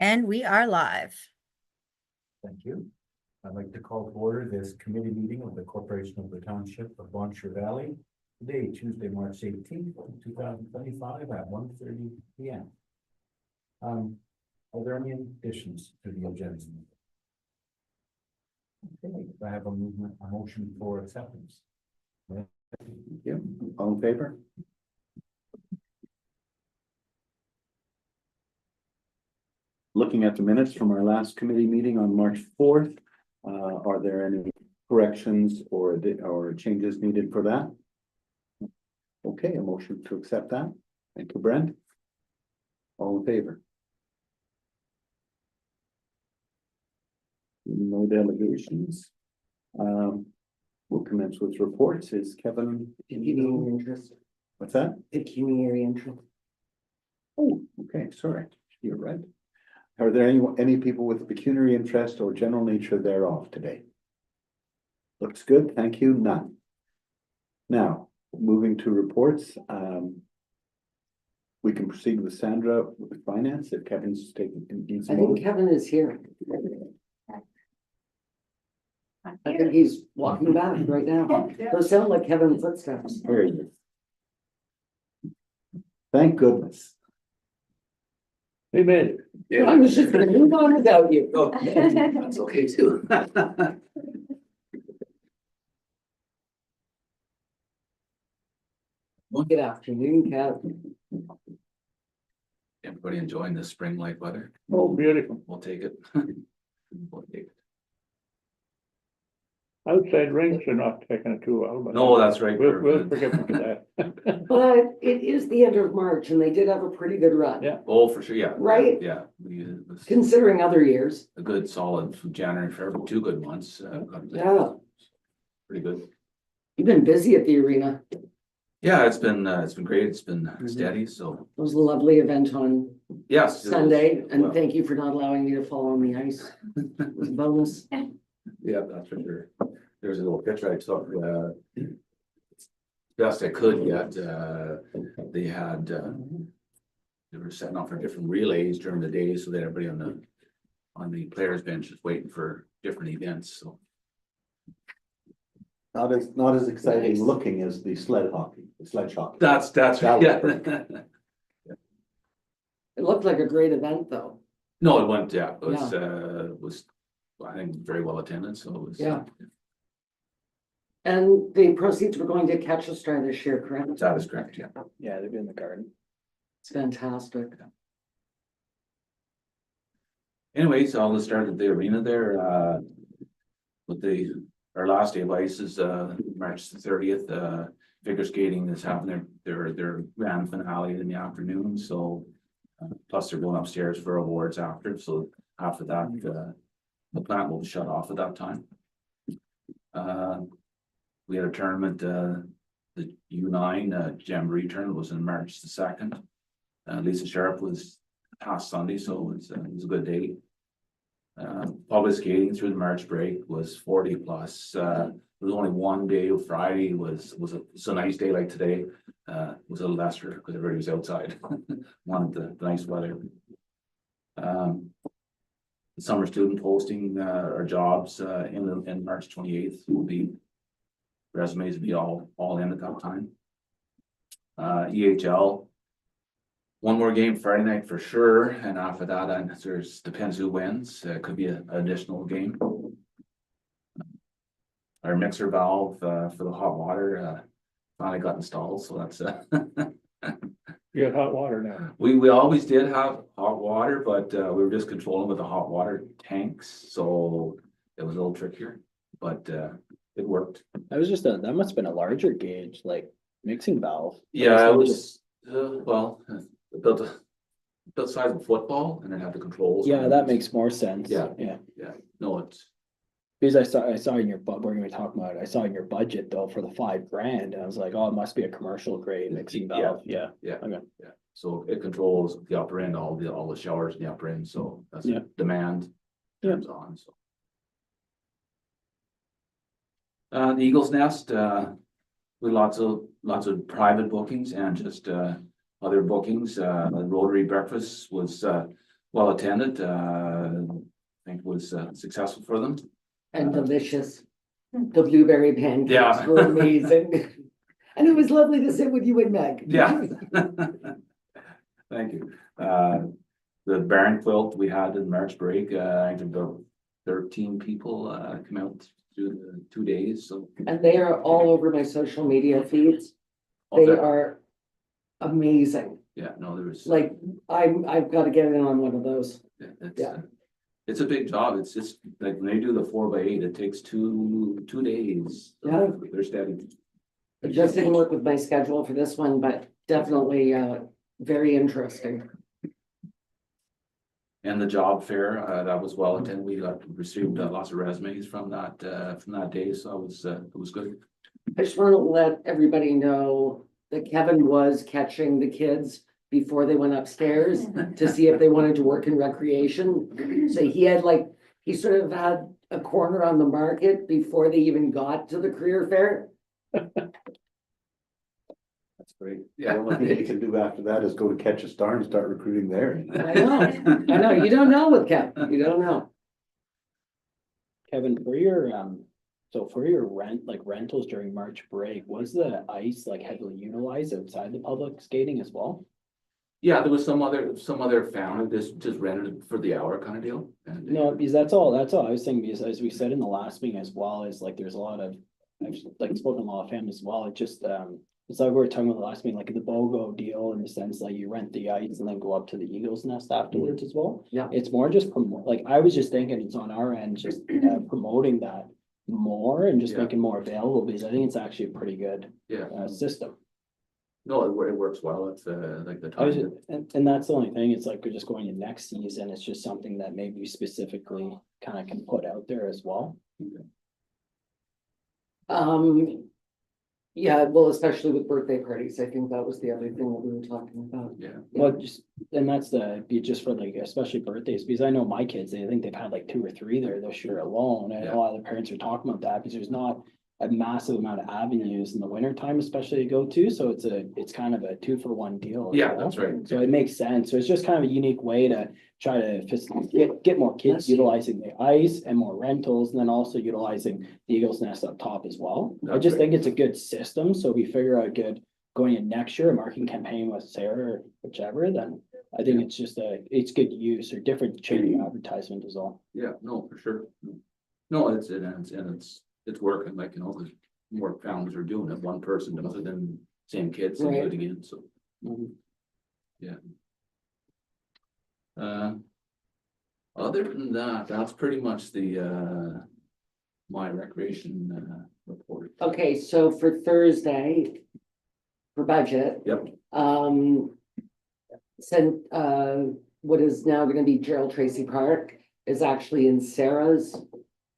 And we are live. Thank you. I'd like to call to order this committee meeting of the Corporation of the Township of Bon Chevre Valley today, Tuesday, March 18th, 2025 at 1:30 p.m. Are there any additions to the agenda? Okay, I have a motion for acceptance. Yeah, all in favor? Looking at the minutes from our last committee meeting on March 4th, are there any corrections or changes needed for that? Okay, a motion to accept that. Thank you, Brent. All in favor? No delegations. We'll commence with reports. Is Kevin? Pecuniary interest. What's that? Pecuniary interest. Oh, okay, sorry, you're right. Are there any people with pecuniary interest or general nature thereof today? Looks good, thank you, none. Now, moving to reports, we can proceed with Sandra with finance if Kevin's taking. I think Kevin is here. I think he's walking back right now. Those sound like Kevin's footsteps. Very good. Thank goodness. We made it. I was just gonna move on without you. Oh, that's okay too. Good afternoon, Kevin. Everybody enjoying the spring-like weather? Oh, beautiful. We'll take it. We'll take it. Outside rains are not taking it too well, but. No, that's right. We'll forgive them for that. But it is the end of March and they did have a pretty good run. Yeah. Oh, for sure, yeah. Right? Yeah, it was Considering other years. a good solid from January, February, 2 good months. Yeah. Pretty good. You've been busy at the arena. Yeah, it's been great. It's been Mm-hmm. steady, so It was a lovely event on yes. it was- Sunday, and well, thank you for not allowing me to fall on the ice. It was a bonus. Yeah, that's for sure. There's a little picture I took, best I could get, they had, they were setting up for different relays during the day, so that everybody on the players bench is waiting for different events, so. Not as exciting Nice. looking as the sledge hockey. That's, That yeah. It looked like a great event, though. No, it went, yeah, it was, I think, very well attended, so it was. Yeah. And the proceeds were going to Catch a Star this year, correct? That is correct, yeah. Yeah, they've been in the garden. It's fantastic. Anyways, I'll just start at the arena there, with our last day of ice is, March 30th, figure skating is having their grand finale in the afternoon, so. Plus they're going upstairs for awards after, so after that, the plant will shut off at that time. We had a tournament, the U9 Jamboree tournament was in March 2nd. Lisa Sharp was past Sunday, so it was a good day. Public skating through the March break was 40 plus. There was only one day. Friday was a nice day like today. Was a little lesser because everybody was outside. Wanted the nice weather. The summer student posting our jobs in March 28th will be resumes will be all in at that time. EHL. One more game Friday night for sure, and after that, there's depends who wins. It could be an additional game. Our mixer valve for the hot water finally got installed, so that's You got hot water now. we always did have hot water, but we were just controlling with the hot water tanks, so it was a little trickier, but it worked. That was that must have been a larger gauge, like mixing valve. Yeah, it was well, built the size of a football, and then have the controls. Yeah, that makes more sense. Yeah. Yeah. No, it's Because I saw in your we're gonna be talking about it. I saw in your budget though for the $5,000, and I was like, oh, it must be a commercial grade mixing valve. Yeah. yeah. Okay. Yeah, so it controls the upper end, all the showers in the upper end, so that's Yeah. demand Yeah. turns on, so. The Eagles Nest, we lots of private bookings and just other bookings. The Rotary breakfast was well attended, I think was successful for them. And delicious. The blueberry pancakes Yeah. were amazing. And it was lovely to sit with you and Meg. Yeah. Thank you. The Baron quilt we had in March break, I think about 13 people come out through the 2 days, so. And they are all over my social media feeds. They Okay. are amazing. Yeah, no, there was. Like, I've got to get in on one of those. Yeah, Yeah. It's a big job. It's just like when they do the 4x8, it takes two days. Yeah. They're steady. It just didn't work with my schedule for this one, but definitely, very interesting. And the job fair, that was well attended. We received lots of resumes from that day, so it was good. I just want to let everybody know that Kevin was catching the kids before they went upstairs to see if they wanted to work in recreation. So he had he sort of had a corner on the market before they even got to the career fair. That's great. Yeah. The only thing you can do after that is go to Catch a Star and start recruiting there. I know, you don't know with Kevin, you don't know. Kevin, so for your rentals during March break, was the ice like heavily utilized outside the public skating as well? Yeah, there was some other family just rented it for the hour kind of deal. And No, because that's all I was thinking, because as we said in the last meeting as well, is like there's a lot of, I've spoken to a lot of families as well, it just, it's like we were talking about the last meeting, like the BOGO deal in the sense like you rent the ice and then go up to the Eagles Nest afterwards as well. Yeah. It's more just like, I was just thinking it's on our end, just promoting that more and just Yeah. making more available, because I think it's actually a pretty good Yeah, system. no, it works well. It's like the I was, time. and that's the only thing, it's like we're just going to next season, it's just something that maybe specifically kind of can put out there as well. Yeah, well, especially with birthday parties, I think that was the other thing that we were talking about. Yeah. Well, just, and that's be just for like, especially birthdays, because I know my kids, they think they've had like 2 or 3 there this year alone, and Yeah. a lot of the parents are talking about that, because there's not a massive amount of avenues in the winter time, especially to go to, so it's kind of a 2-for-1 deal. as Yeah, well. that's right. So it makes sense, so it's just kind of a unique way to try to get more kids Yes. utilizing the ice and more rentals, and then also utilizing the Eagles Nest up top as well. I That's just right. think it's a good system, so we figure out good going in next year, a marketing campaign with Sarah or whichever, then I think it's just it's good use or different change of advertisement is all. Yeah, no, for sure. No, it's working, like, you know, there's more families are doing it. One person does it, then same kids and do Right. it again, so. Other than that, that's pretty much the my recreation report. Okay, so for Thursday, for budget. Yep. Sent, what is now gonna be Gerald Tracy Park is actually in Sarah's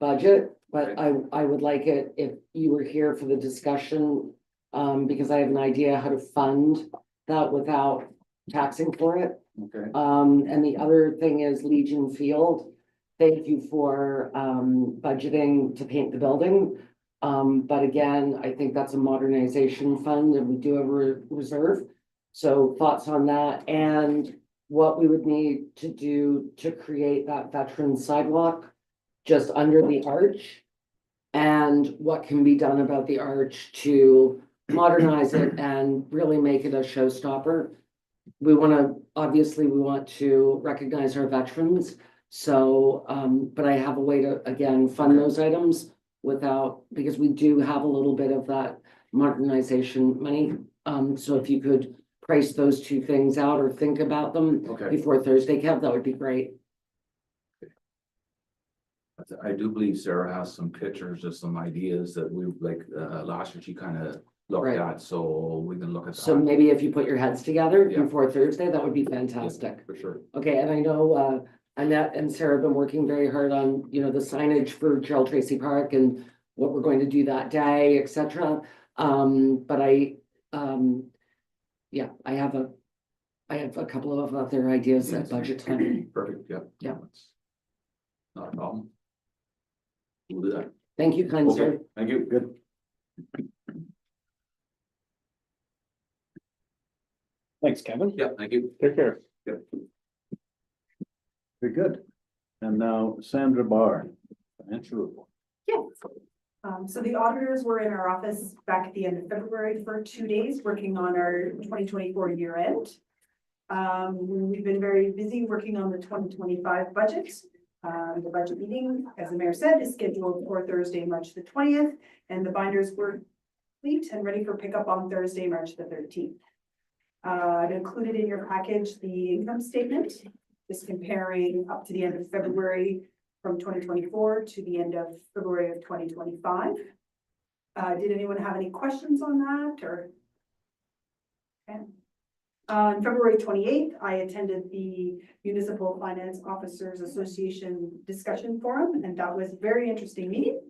budget, but I would like it if you were here for the discussion. Because I have an idea how to fund that without taxing for it. Okay. And the other thing is Legion Field. Thank you for budgeting to paint the building. But again, I think that's a modernization fund and we do have a reserve. So thoughts on that and what we would need to do to create that veteran sidewalk just under the arch. And what can be done about the arch to modernize it and really make it a showstopper. We obviously we want to recognize our veterans. So, but I have a way to, again, fund those items without, because we do have a little bit of that modernization money. So if you could price those 2 things out or think about them Okay. before Thursday, Kev, that would be great. I do believe Sarah has some pictures of some ideas that we like last year she kind of looked Right. at, so we can look at So that. maybe if you put your heads together Yeah. before Thursday, that would be Yeah, fantastic. for sure. Okay, and I know Annette and Sarah have been working very hard on, the signage for Gerald Tracy Park and what we're going to do that day, et cetera. But I have a couple of other ideas at budget time. Perfect, yeah. Yeah. That's not a problem. We'll do that. Thank you, kind Okay, sir. thank you. Good. Thanks, Kevin. Yeah, thank you. Take care. Very good. And now Sandra Barr, financial report. Yes. So the auditors were in our office back at the end of February for 2 days, working on our 2024 year end. We've been very busy working on the 2025 budget. The budget meeting, as the mayor said, is scheduled for Thursday, March the 20th, and the binders were complete and ready for pickup on Thursday, March the 13th. I've included in your package the income statement, just comparing up to the end of February from 2024 to the end of February of 2025. Did anyone have any questions on that or? Okay. On February 28th, I attended the Municipal Finance Officers Association discussion forum, and that was a very interesting meeting.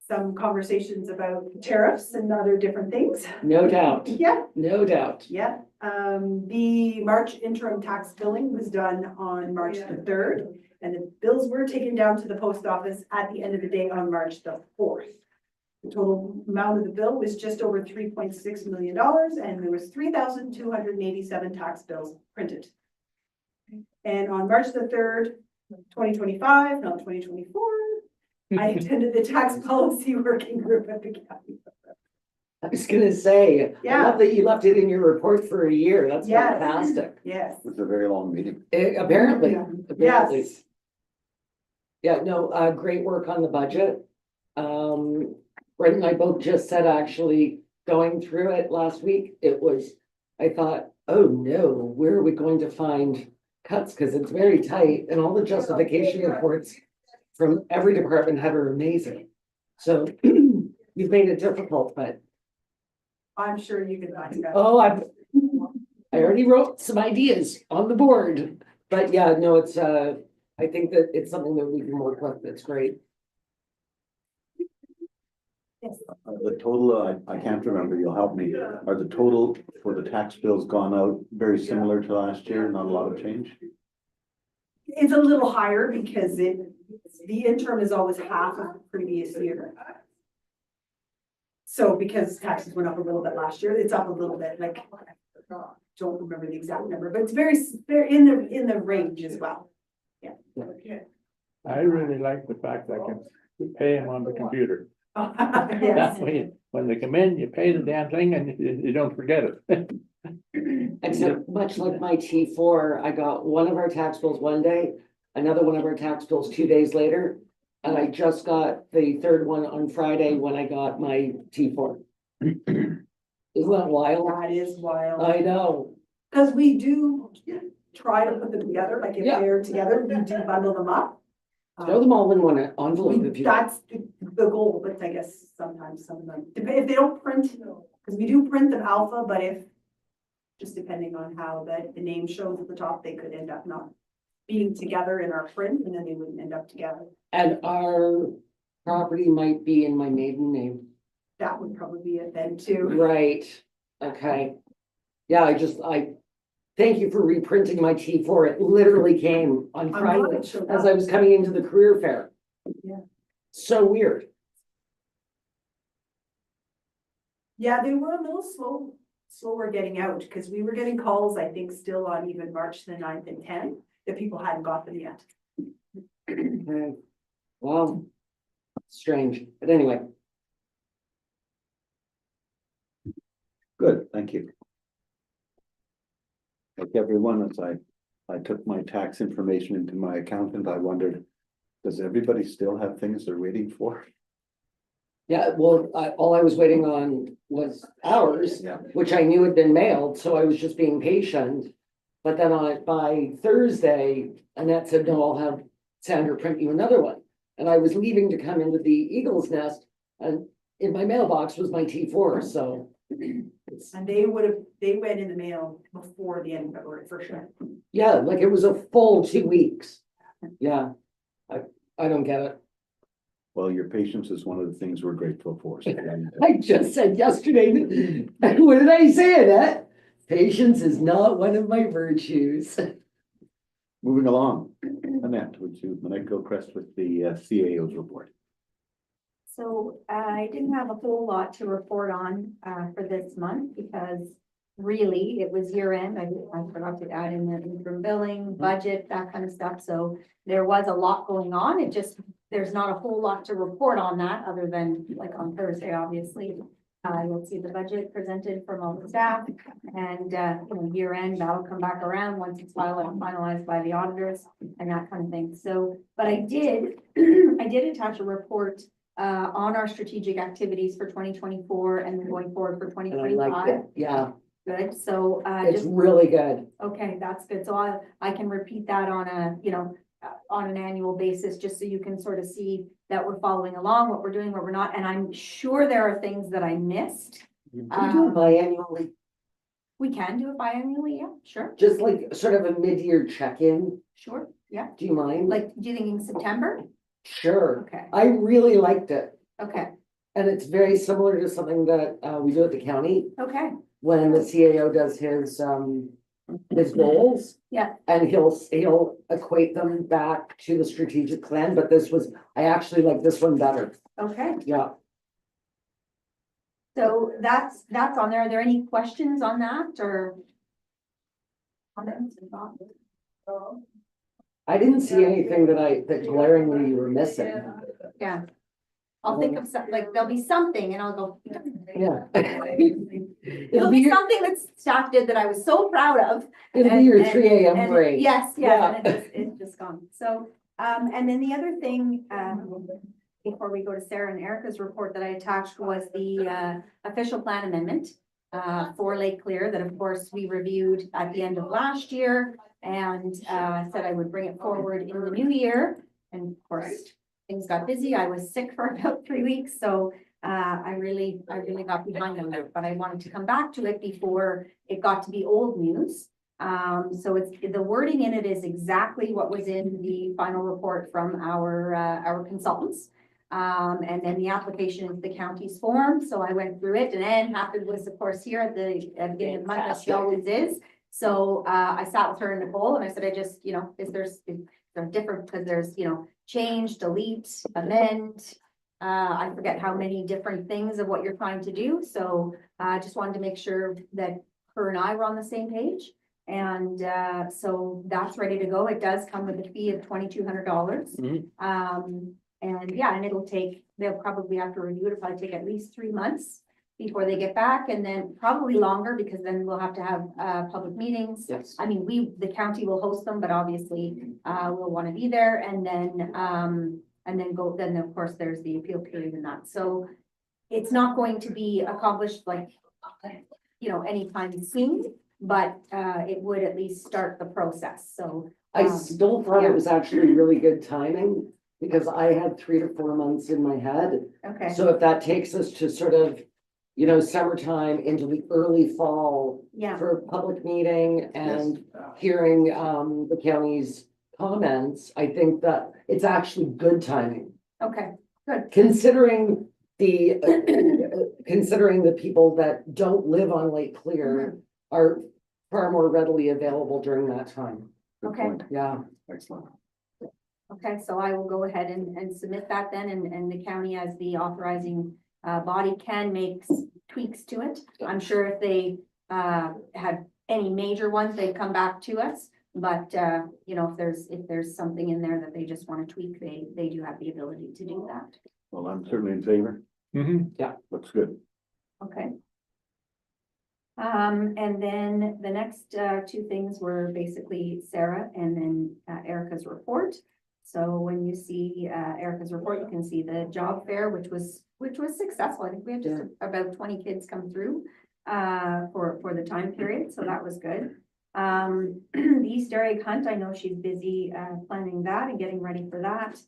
Some conversations about tariffs and other different things. No doubt, Yeah, no doubt. yeah. The March interim tax billing was done on March the 3rd, and the bills were taken down to the post office at the end of the day on March the 4th. The total amount of the bill was just over $3.6 million, and there was 3,287 tax bills printed. And on March the 3rd, 2025, not 2024, I attended the tax policy working group at the county. I was gonna say, I Yeah. love that you left it in your report for a year. That's Yes. fantastic. Yes. It was a very long meeting. Apparently, Yeah. apparently. Yes. Yeah, no, great work on the budget. Brent and I both just said actually going through it last week, I thought, oh no, where are we going to find cuts? Cause it's very tight and all the justification reports from every department head are amazing. So you've made it difficult, but I'm sure you can find out. I already wrote some ideas on the board. But yeah, no, I think that it's something that we can work with. That's great. Yes. The total, I can't remember, you'll help me. Are the total for the tax bills gone out very similar to last year? Not a lot of change? It's a little higher because the interim is always half of the previous year. So because taxes went up a little bit last year, it's up a little bit, like, I don't remember the exact number, but it's very in the range as well. Yeah. I really like the fact that I can pay them on the computer. Yes. That way, when they come in, you pay the damn thing and you don't forget it. Except much like my T4, I got one of our tax bills one day, another one of our tax bills 2 days later. And I just got the third one on Friday when I got my T4. Isn't that wild? That is wild. I know. Because we do try to put them together, like if Yeah. they're together, we do bundle them up. Throw them all in one envelope if you. That's the goal, but I guess sometimes some of them, if they don't print, because we do print them alpha, but if, just depending on how the name shows at the top, they could end up not being together in our print, and then they wouldn't end up together. And our property might be in my maiden name. That would probably be it then too. Right, okay. Yeah, I thank you for reprinting my T4. It literally came on I'm glad Friday it showed as up. I was coming into the career fair. Yeah. So weird. Yeah, they were a little slower getting out, because we were getting calls, I think, still on even March the 9th and 10th, that people hadn't got them yet. Okay. Well, strange, but anyway. Good, thank you. Like everyone, as I took my tax information into my accountant, I wondered, does everybody still have things they're waiting for? Yeah, well, all I was waiting on was ours, Yeah. which I knew had been mailed, so I was just being patient. But then by Thursday, Annette said, no, I'll have Sandra print you another one. And I was leaving to come into the Eagle's Nest, and in my mailbox was my T4, so. And they went in the mail before the end of February, for sure. Yeah, like it was a full 2 weeks. Yeah, I don't get it. Well, your patience is one of the things we're grateful for. So, I just said yesterday, what did I say, Annette? Patience is not one of my virtues. moving along, Annette, Annette Gilchrist with the CAO's report. So I didn't have a whole lot to report on for this month because really, it was year end. I forgot to add in the interim billing, budget, that kind of stuff. So there was a lot going on. It just, there's not a whole lot to report on that other than like on Thursday, obviously. You'll see the budget presented from all the staff and, you know, year end, that'll come back around once it's finalized by the auditors and that kind of thing. So, but I did, I did attach a report on our strategic activities for 2024 and then going forward for And I like 2025. it, yeah, Good, so, it's just, really good. okay, that's good. So I can repeat that on a, you know, on an annual basis, just so you can sort of see that we're following along, what we're doing, what we're not. And I'm sure there are things that I missed. We do it biannually, We can do it biannually, yeah, sure, just like sort of a mid-year check-in, sure, yeah. do you mind? Like, do you think in September? Sure, Okay, I really liked it, okay, and it's very similar to something that we do at the county. okay, When the CAO does his goals. Yeah. And he'll equate them back to the strategic plan, but I actually like this one better, okay. yeah. So that's on there. Are there any questions on that or? Comments and thoughts? I didn't see anything that glaringly you were missing, Yeah. I'll think of some, like, there'll be something and I'll go. yeah. It'll be something that staff did that I was so proud of. It'll be your and- 3 a.m. and- break. Yes, Yeah. and it's just gone. So, and then the other thing, before we go to Sarah and Erica's report that I attached was the, official plan amendment, for Lake Clear that of course we reviewed at the end of last year and, said I would bring it forward in the new year. And of course, things got busy. I was sick for about 3 weeks, so I really got behind on it, but I wanted to come back to it before it got to be old news. So it's, the wording in it is exactly what was in the final report from our consultants. And then the application is the county's form, so I went through it, and Anne happened was of course here at the beginning of the month, as she always is. So I sat with her and Nicole and I said, I just, you know, is there different, because there's, you know, change, delete, amend. I forget how many different things of what you're trying to do, so I just wanted to make sure that her and I were on the same page. And so that's ready to go. It does come with a fee of $2,200. Mhm. And yeah, and they'll probably have to review it. It'll probably take at least 3 months before they get back, and then probably longer because then we'll have to have public meetings. Yes. I mean, the county will host them, but obviously, we'll want to be there and then of course, there's the appeal period and that. So it's not going to be accomplished like, you know, anytime soon, but, it would at least start the process. So, I still thought it was actually really good timing, because I had 3 to 4 months in my head. okay, So if that takes us to sort of, you know, summertime into the early fall yeah, for a public meeting and hearing the county's comments, I think that it's actually good timing, okay, good. considering the people that don't live on Lake Clear are far more readily available during that time. Okay. Yeah, Excellent. Okay, so I will go ahead and submit that then, and the county as the authorizing body can make tweaks to it. I'm sure if they have any major ones, they come back to us. But you know, if there's something in there that they just want to tweak, they do have the ability to do that. Well, I'm certainly in favor. Looks good. Okay. And then the next two things were basically Sarah and then Erica's report. So when you see Erica's report, you can see the job fair, which was successful. I think we had just about 20 kids come through for the time period, so that was good. The Easter egg hunt, I know she's busy planning that and getting ready for that.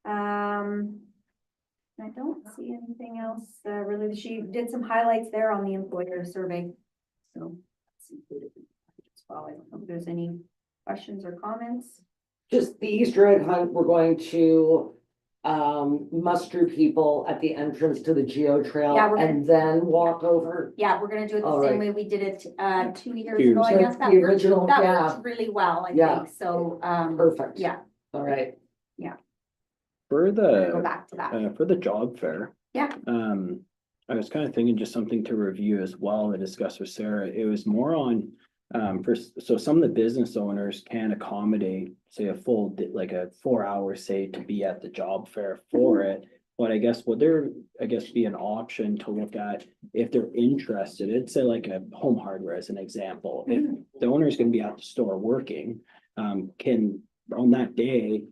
I don't see anything else really. She did some highlights there on the employer survey. So that's included as well. I don't know if there's any questions or comments. just the Easter egg hunt, we're going to muster people at the entrance to the Geo Trail Yeah, we're gonna- and then walk over. Yeah, we're gonna do it the All same right. way we did it 2 years Years ago, I ago. guess. That The worked- original, that yeah. worked really well, I Yeah. think. So, Perfect. yeah, All right. For we'll go the, back to that. for the job fair. Yeah. I was kind of thinking just something to review as well and discuss with Sarah. It was more on, so some of the business owners can accommodate, say, a full, like a 4 hour, say, to be at the job fair for it. But I guess would there, be an option to look at if they're interested, it's say like a Home Hardware as an example. If the owner is gonna be at the store working, can, on that day,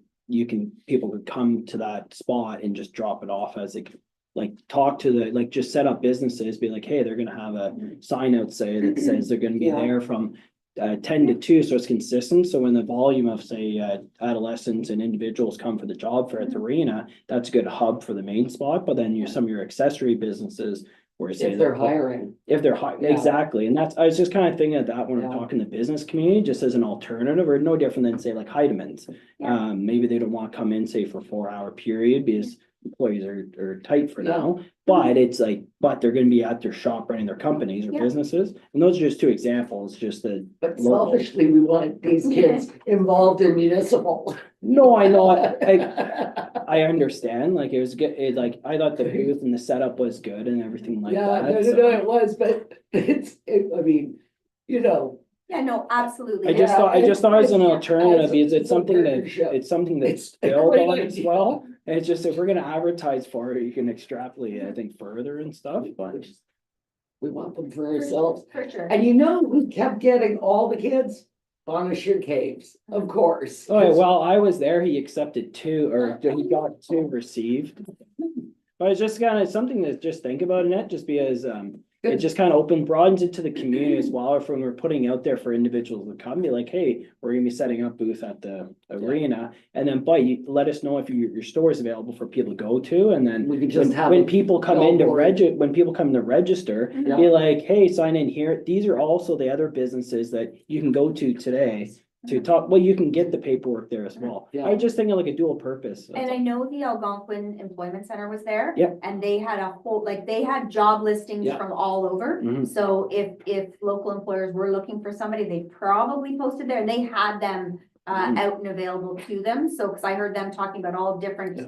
people could come to that spot and just drop it off as like talk to the, like just set up businesses, be like, hey, they're gonna have a sign out, say, that says they're gonna be Yeah. there from 10 to 2, so it's consistent. So when the volume of, say, adolescents and individuals come for the job fair at the arena, that's a good hub for the main spot. But then some of your accessory businesses where say If they're hiring. if they're high, Yeah. exactly, and that's, I was just kind of thinking of that when I'm Yeah. talking the business community, just as an alternative, or no different than say like Heideman's. Yeah. Maybe they don't want to come in, say, for a 4 hour period because employees are tight for Yeah. now. But it's like, but they're gonna be at their shop running their companies or Yeah. businesses, and those are just two examples, just that. But Local. selfishly, we want these kids involved in municipal. No, I know, I understand, like, it was good, like, I thought the booth and the setup was good and everything like Yeah, no, that, no, no, so. it was, but I mean, you know, Yeah, no, absolutely. I just thought it was an Yeah, alternative, because it's it's something that, partnership. it's something that's It's a built great on as idea. well. And it's just, if we're gonna advertise for it, you can extrapolate, it, I think, further and stuff, but. We want them for ourselves. For sure. And you know who kept getting all the kids? Bonashir Caves, of course. Oh, well, I was there, he accepted 2, or he got 2 received. But it's just kind of something to just think about, Annette, just because, it just kind of broadens it to the community as well, if when we're putting out there for individuals to come, be like, hey, we're gonna be setting up booth at the arena. And then, but you let us know if your store is available for people to go to, and then We could just have. when people come in to billboard. when people come to register, Yeah. be like, hey, sign in here. These are also the other businesses that you can go to today to talk, well, you can get the paperwork there as well. Yeah. I just think of like a dual purpose. And I know the Algonquin Employment Center was there. Yep. And they had a whole, like, they had job listings Yeah. from all over. Mhm. So if local employers were looking for somebody, they probably posted there, and they had them Mhm. out and available to them. So, because I heard them talking about all different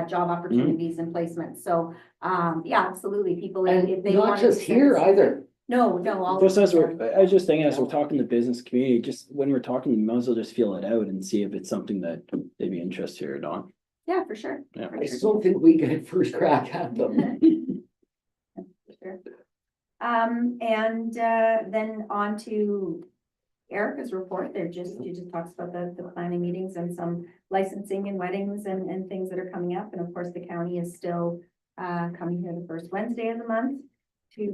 job opportunities and placements. So, yeah, absolutely, people, And if they not wanted just to here send- either. No, all. Just as over. I was just thinking, as we're talking to the business community, just when we're talking, we might as well just feel it out and see if it's something that they'd be interested or not. Yeah, for sure. Yeah. For I sure. still think we get first crack at them. For sure. And then on to Erica's report, she just talks about the planning meetings and some licensing and weddings and things that are coming up. And of course, the county is still coming here the first Wednesday of the month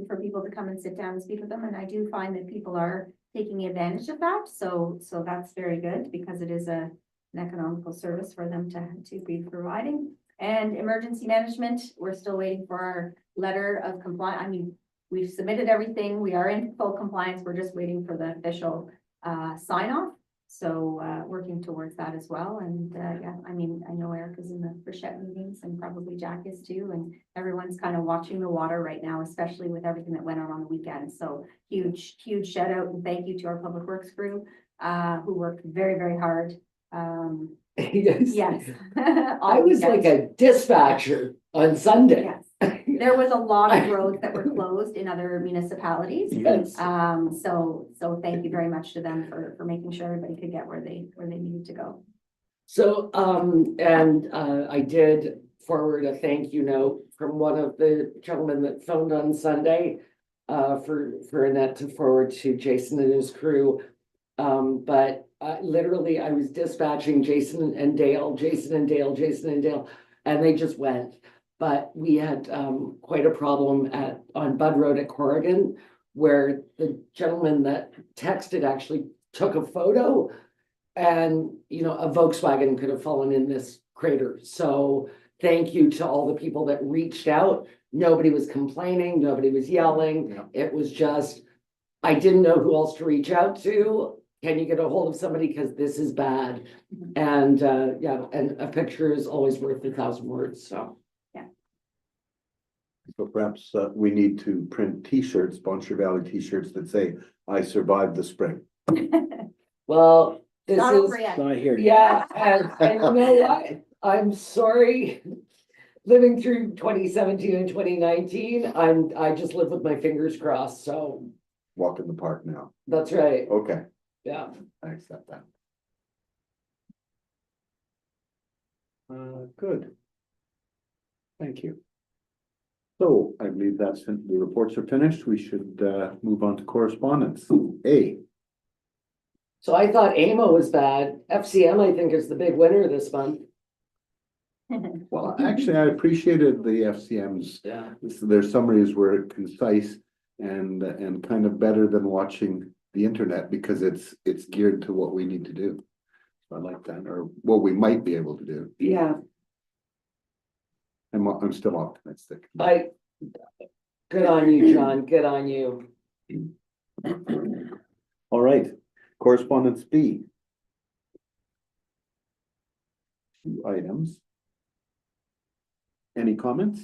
for people to come and sit down and speak with them. And I do find that people are taking advantage of that. So that's very good, because it is an economical service for them to be providing. And emergency management, we're still waiting for our letter of compliance. I mean, we've submitted everything. We are in full compliance. We're just waiting for the official sign off. So working towards that as well. And yeah, I mean, I know Erica's in the Frechette meetings, and probably Jack is too. And everyone's kind of watching the water right now, especially with everything that went on the weekend. So huge shout out and thank you to our public works crew who worked very, very hard. Yes. I was like a dispatcher on Sunday. Yes, there was a lot of roads that were closed in other municipalities. Yes. So thank you very much to them for making sure everybody could get where they needed to go. So, I did forward a thank you note from one of the gentlemen that phoned on Sunday. For Annette to forward to Jason and his crew. But literally I was dispatching Jason and Dale, and they just went. But we had quite a problem on Bud Road at Corrigan, where the gentleman that texted actually took a photo, and a Volkswagen could have fallen in this crater. So thank you to all the people that reached out. Nobody was complaining, nobody was yelling. Yeah. It was just, I didn't know who else to reach out to. Can you get a hold of somebody? Because this is bad. And yeah, and a picture is always worth 1,000 words, so. So perhaps we need to print T-shirts, Boncher Valley T-shirts that say, "I survived the spring." Well, this Not over is, yet. Not here. yeah, and you know what? I'm sorry. living through 2017 and 2019, I just live with my fingers crossed, so Walk in the park now. that's right, Okay, yeah. I accept that. Good. Thank you. So I believe the reports are finished. We should move on to correspondence. A, So I thought AMO was bad, FCM I think is the big winner this month. well, actually, I appreciated the FCM's. Yeah. Their summaries were concise and kind of better than watching the internet because it's geared to what we need to do. I like that, or what we might be able to do. Yeah, I'm still optimistic. good on you, John, good on you. All right, correspondence B. 2 items. Any comments?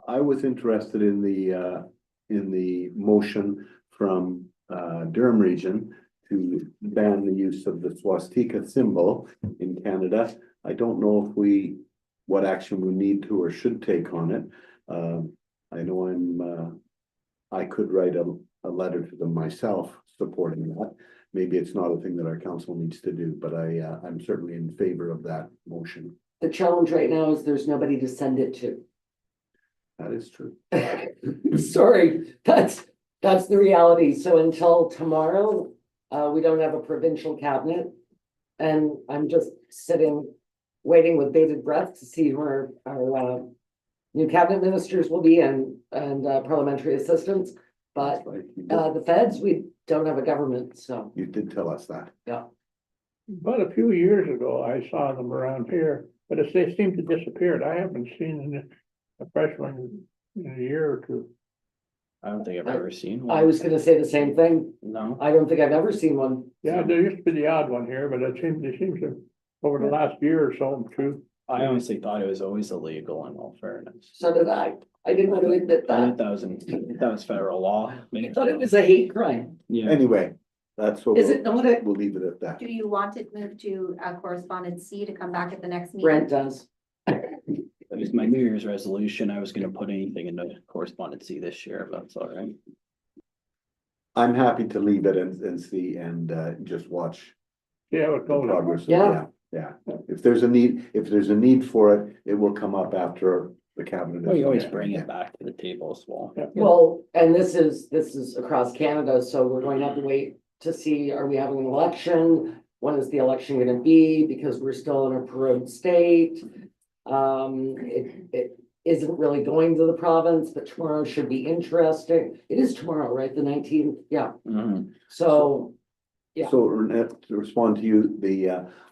I was interested in the motion from Durham Region to ban the use of the swastika symbol in Canada. I don't know if what action we need to or should take on it. I know I could write a letter to them myself supporting that. Maybe it's not a thing that our council needs to do, but I'm certainly in favor of that motion. The challenge right now is there's nobody to send it to. That is true. Sorry, that's the reality. So until tomorrow, we don't have a provincial cabinet. And I'm just sitting, waiting with bated breath to see who our new cabinet ministers will be and parliamentary assistants. But That's right. the feds, we don't have a government, so. You did tell us that. But a few years ago, I saw them around here, but they seem to disappeared. I haven't seen a fresh one in a year or two. I don't think I've ever seen I one. was gonna say the same thing. No, I don't think I've ever seen one. Yeah, there used to be the odd one here, but it seems to, over the last year or so, too. I honestly thought it was always illegal in all fairness. So did I. I didn't want to admit I that. think that was federal law. I thought it was a hate crime. Yeah, Anyway, that's what Is it not a, we'll leave it at that. Do you want it moved to correspondence C to come back at the next meeting? Brent does? it was my New Year's resolution. I was gonna put anything into correspondence C this year, if that's all right. I'm happy to leave it and see and just watch See how it the goes. progress. Yeah. Yeah. If there's a need for it, it will come up after the cabinet. Well, you always is- bring it back to the table as well. Well, and this is across Canada, so we're going to have to wait to see, are we having an election? When is the election gonna be? Because we're still in a parade state. It isn't really going to the province, but tomorrow should be interesting. It is tomorrow, right? The 19th, yeah. Mhm. So, Yeah. So Ernest, to respond to you,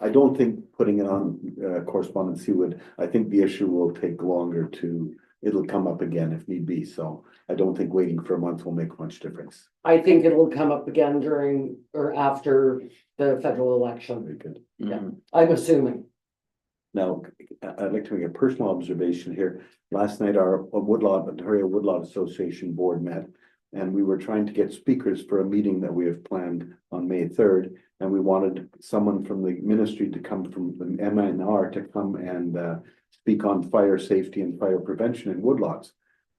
I don't think putting it on correspondence would, I think the issue will take longer it'll come up again if need be, so I don't think waiting for a month will make much difference. I think it'll come up again during or after the federal election. Very good. Mhm. I'm assuming. Now, I'd like to make a personal observation here. Last night, our Ontario Woodlot Association board met. And we were trying to get speakers for a meeting that we have planned on May 3rd. And we wanted someone from the ministry to come from the MNR to come and speak on fire safety and fire prevention in woodlots.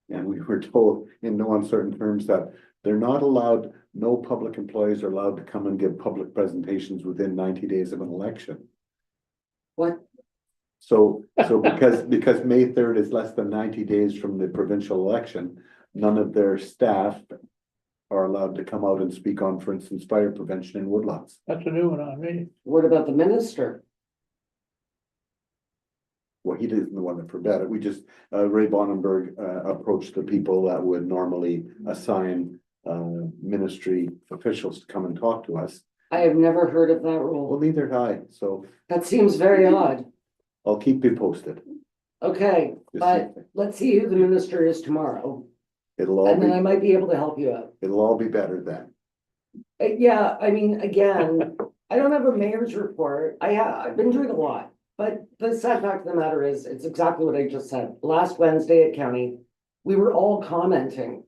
And we were told in no uncertain terms that they're not allowed, no public employees are allowed to come and give public presentations within 90 days of an election. What? So because May 3rd is less than 90 days from the provincial election, none of their staff are allowed to come out and speak on, for instance, fire prevention in woodlots. That's a new one on me. What about the minister? Well, he isn't the one that forbade it. We just, Ray Bonenberg, approached the people that would normally assign, ministry officials to come and talk to us. I have never heard of that Well, rule. neither had I, so That seems very odd. I'll keep you posted. Okay, but let's see who the minister is tomorrow, It'll all and then I be, might be able to help you out. it'll all be better then. Yeah, I mean, again, I don't have a mayor's report. I've been doing a lot. But the sad fact of the matter is, it's exactly what I just said. Last Wednesday at county, we were all commenting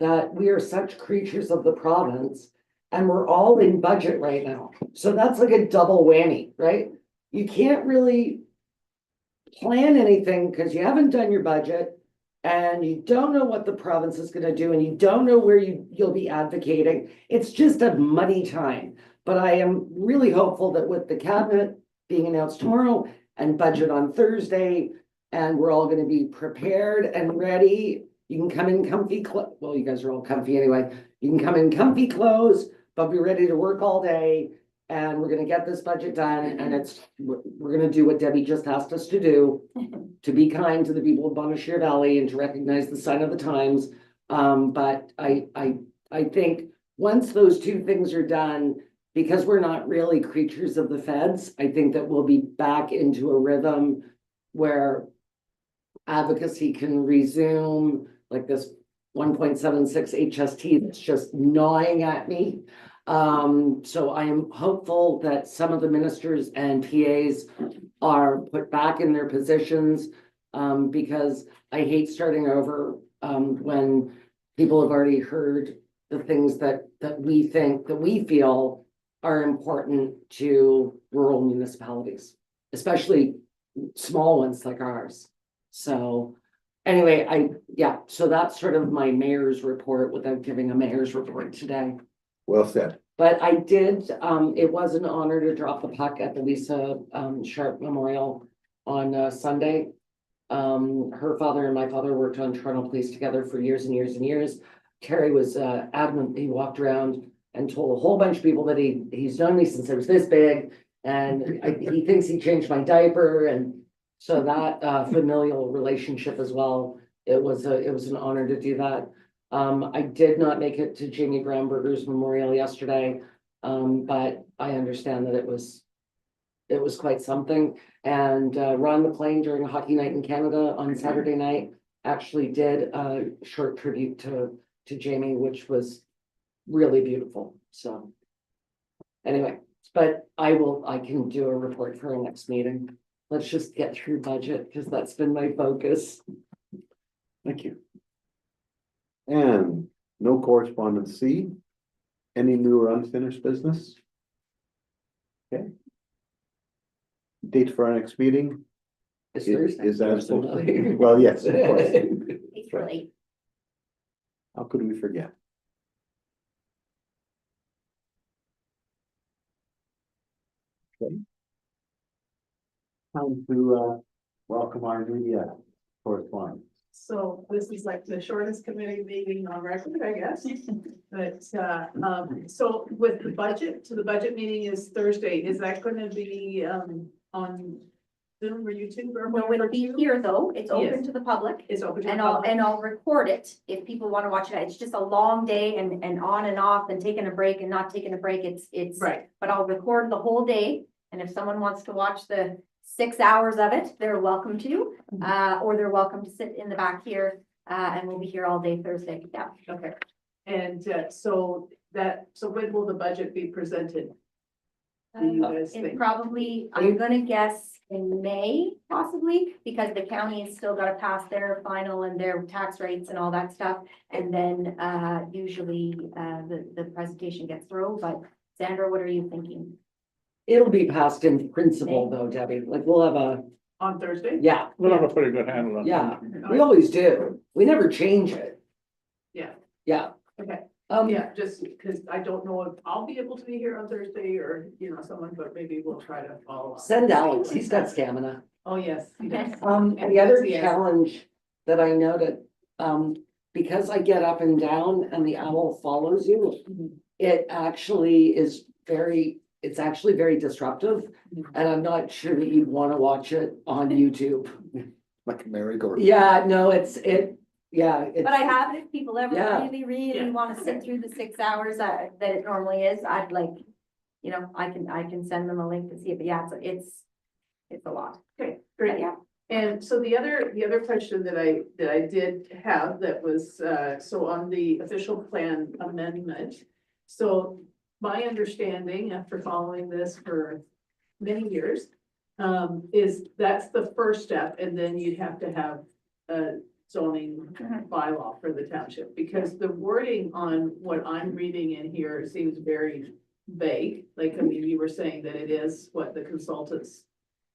that we are such creatures of the province and we're all in budget right now. So that's like a double whammy, right? You can't really plan anything because you haven't done your budget and you don't know what the province is gonna do and you don't know where you'll be advocating. It's just a muddy time. But I am really hopeful that with the cabinet being announced tomorrow and budget on Thursday, and we're all gonna be prepared and ready. You can come in comfy, well, you guys are all comfy anyway. You can come in comfy clothes, but be ready to work all day. And we're gonna get this budget done, and we're gonna do what Debbie just asked us to do. To be kind to the people of Bonashir Valley and to recognize the sign of the times. But I think once those two things are done, because we're not really creatures of the feds, I think that we'll be back into a rhythm where advocacy can resume, like this 1.76 HST that's just gnawing at me. So I am hopeful that some of the ministers and PAs are put back in their positions, because I hate starting over, when people have already heard the things that we think, that we feel are important to rural municipalities, especially small ones like ours. So anyway, so that's sort of my mayor's report without giving a mayor's report today. Well said. But I did, it was an honor to drop the puck at the Lisa Sharp Memorial on Sunday. Her father and my father worked on Toronto Police together for years and years and years. Terry was adamant. He walked around and told a whole bunch of people that he's known me since I was this big, and he thinks he changed my diaper, and so that familial relationship as well. It was an honor to do that. I did not make it to Jamie Gramberger's memorial yesterday, but I understand that it was quite something. And Ron McLean during Hockey Night in Canada on Saturday night actually did a short tribute to Jamie, which was really beautiful. So anyway, but I can do a report for our next meeting. Let's just get through budget because that's been my focus. Thank you. And no correspondence C. Any new or unfinished business? Okay. Date for our next meeting It's is Thursday. that, well, yes, of course. It's late. How could we forget? Okay. Time to welcome our new correspondent. So this is like the shortest committee meeting on record, I guess. But, so with the budget, so the budget meeting is Thursday. Is that gonna be, on Zoom or YouTube or No, whatever? it'll be here though. It's open Yes. to the public. It's open to the And public? I'll record it if people want to watch it. It's just a long day and on and off and taking a break and not taking a break. It's. Right, But I'll record the whole day. And if someone wants to watch the 6 hours of it, they're welcome to, or they're welcome to sit in the back here. And we'll be here all day Thursday. Yeah. okay. And, so when will the budget be presented? Do you guys It think? probably, I'm gonna guess in May possibly, because the county has still gotta pass their final and their tax rates and all that stuff. And then, usually, the presentation gets through, but Sandra, what are you thinking? It'll be passed in principle though, Debbie, like we'll have On Thursday? yeah, We'll have a pretty good handle on yeah, that. we always do. We never change it. Yeah. Yeah. Okay. Um, Yeah, just because I don't know if I'll be able to be here on Thursday or, someone, but maybe we'll try to follow up. send Alex, he's got stamina. Oh, yes, he does. And the other challenge that I noted, because I get up and down and the owl follows you, it actually is it's actually very disruptive. And I'm not sure that you'd want to watch it on YouTube. Like a merry-go-round. Yeah, no, yeah. But I have it, if people ever Yeah. really Yeah. wanna sit through the 6 hours that it normally is, I'd like, I can send them a link to see it, but yeah, it's a lot. Okay, But great. yeah, And so the other question that I did have that was, so on the official plan amendment. So my understanding after following this for many years, is that's the first step, and then you'd have to have a zoning bylaw for the township, because the wording on what I'm reading in here seems very vague. Like, I mean, you were saying that it is what the consultants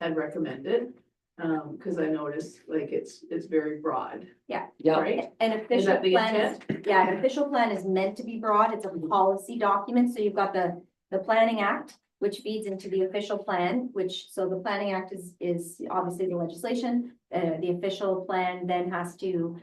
had recommended. Cause I noticed like it's very broad, Yeah, right? An Is official that the plan is, intent? yeah, an official plan is meant to be broad. It's a policy document. So you've got the Planning Act, which feeds into the official plan, so the Planning Act is obviously the legislation. The official plan then has to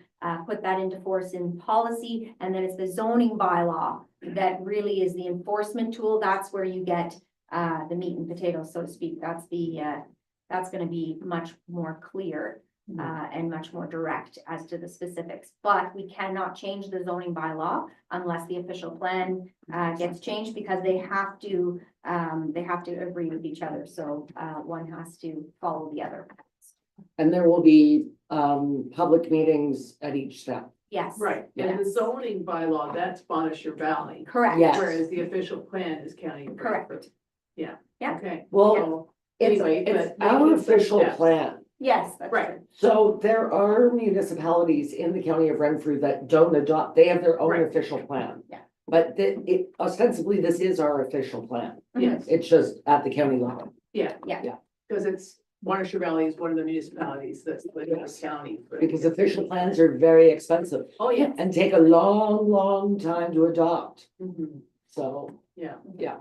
put that into force in policy, and then it's the zoning bylaw that really is the enforcement tool. That's where you get the meat and potatoes, so to speak. That's gonna be much more clear and much more direct as to the specifics. But we cannot change the zoning bylaw unless the official plan gets changed, because they have to agree with each other. So one has to follow the other. and there will be, public meetings at each step. Yes. Right, and the zoning bylaw, that's Bonnechere Valley, Correct. Yes. whereas the official plan is County of Correct. Brantford. Yeah. Yeah. Okay. Well, So, It's, anyway, it's but our making some official steps. plan. Yes, that's Right. true. So there are municipalities in the county of Renfrew that don't adopt, they have their own Right. official plan. Yeah. But ostensibly, this is our official plan. Yes, It's just at the county level. yeah. Yeah. Cause it's, Bonnechere Valley is one of the municipalities that's within the Yes. county. Because official plans are very expensive Oh, yeah. and take a long, long time to adopt. Mhm. So, Yeah. yeah.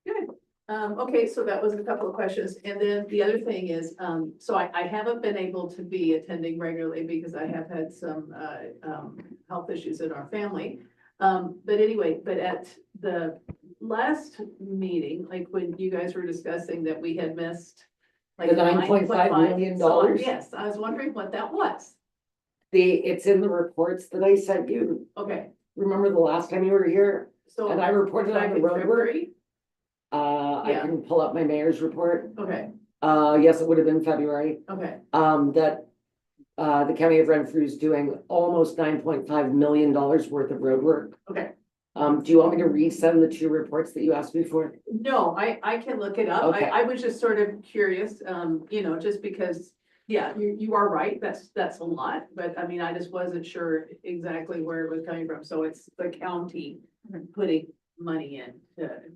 Good. Okay, so that was a couple of questions. And then the other thing is, so I haven't been able to be attending regularly because I have had some, health issues in our family. But anyway, but at the last meeting, like when you guys were discussing that we had missed like The $9.5 million? So, yes, I was wondering what that was. It's in the reports that I sent you. Okay, Remember the last time you were here so. and I reported back on the in road work? February? I Yeah. can pull up my mayor's report. Okay, Yes, it would have been February. okay, That the county of Renfrew is doing almost $9.5 million worth of road work. okay. Do you want me to resend the two reports that you asked me for? No, I can look it up. Okay. I was just sort of curious, just because, yeah, you are right, that's a lot, but I mean, I just wasn't sure exactly where it was coming from, so it's the county putting money in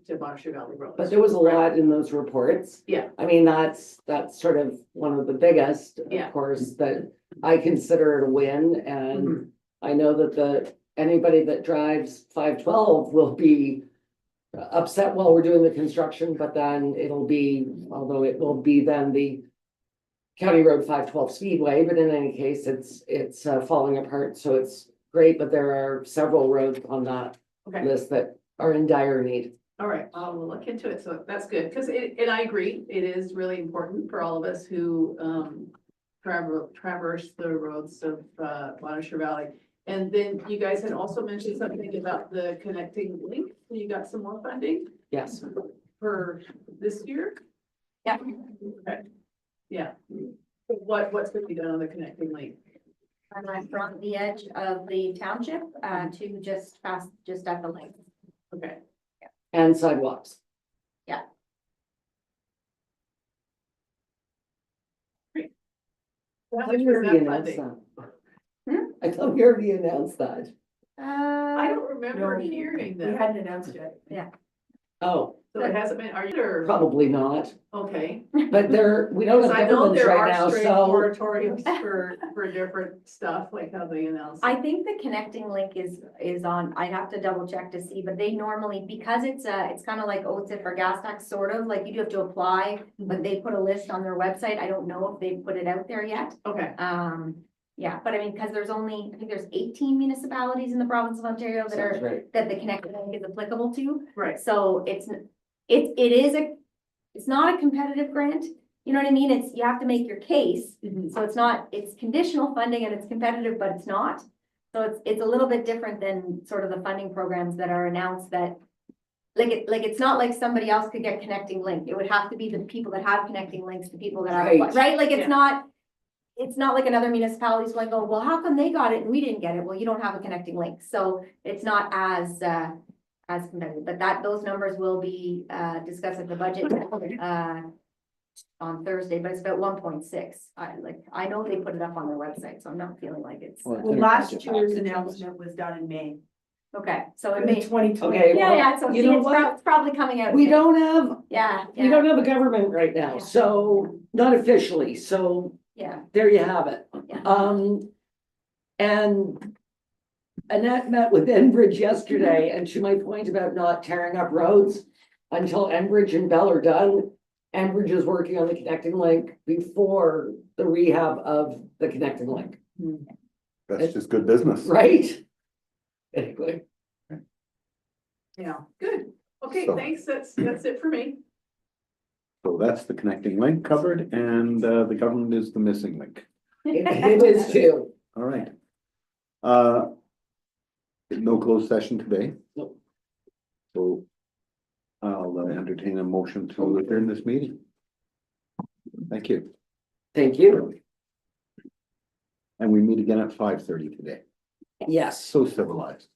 to Bonnechere Valley Road. But there was a lot in those reports. Yeah. I mean, that's sort of one of the biggest, Yeah. of course, that I consider it a win. And Mhm. I know that anybody that drives 512 will be upset while we're doing the construction, but then although it will be then the County Road 512 Speedway, but in any case, it's falling apart, so it's great, but there are several roads on that Okay, list that are in dire need. all right, I will look into it, so that's good, because and I agree, it is really important for all of us who traverse the roads of Bonnechere Valley. And then you guys had also mentioned something about the connecting link, you got some more funding Yes. for this year? Yeah. Okay, yeah. What's gonna be done on the connecting link? From the edge of the township to just at the lake. Okay, And sidewalks. how I much thought we was already that announced funding? that. I thought we already announced that. I don't remember No, hearing We that, hadn't announced it. Oh, so it hasn't been, are you sure? probably not, Okay. but we don't Because have I know governments there right are now, straight so. moratoriums for different stuff, like how they announce. I think the connecting link is on, I'd have to double check to see, but they normally, because it's kind of like OTIF or gas tax, sort of, like you do have to apply, but they put a list on their website. I don't know if they've put it out there yet. Okay, Yeah, but I mean, because I think there's 18 municipalities in the province of Ontario that Sounds are, right. that the connecting link is applicable to. right, So it's not a competitive grant, you know what I mean? You have to make your case. Mhm. So it's conditional funding and it's competitive, but it's not. So it's a little bit different than sort of the funding programs that are announced that. It's not like somebody else could get connecting link. It would have to be the people that have connecting links, the people that Right. are, right? Like Yeah. it's not like another municipality's going, oh, well, how come they got it and we didn't get it? Well, you don't have a connecting link. So it's not as competitive, but those numbers will be discussed at the budget on Thursday, but it's about 1.6. I know they put it up on their website, so I'm not feeling like it's. Well, Well, Their last budget year's package. announcement was done in May. Okay, so it in may, twenty twenty. Okay, yeah, yeah, so you see, know it's what? it's probably coming out. We don't have, Yeah, we yeah, don't have a government right now, Yeah. so not officially, so yeah, there you have it. yeah. And Annette met with Enbridge yesterday, and to my point about not tearing up roads until Enbridge and Bell are done. Enbridge is working on the connecting link before the rehab of the connecting link, That's just good business. right? Anyway, Yeah, good. Okay, So- thanks. That's it for me. So that's the connecting link covered, and the government is the missing link. it is too. All right. No closed session today. Nope. So I'll entertain a motion to adjourn this meeting. Thank you. Thank you. And we meet again at 5:30 today. Yes. So civilized.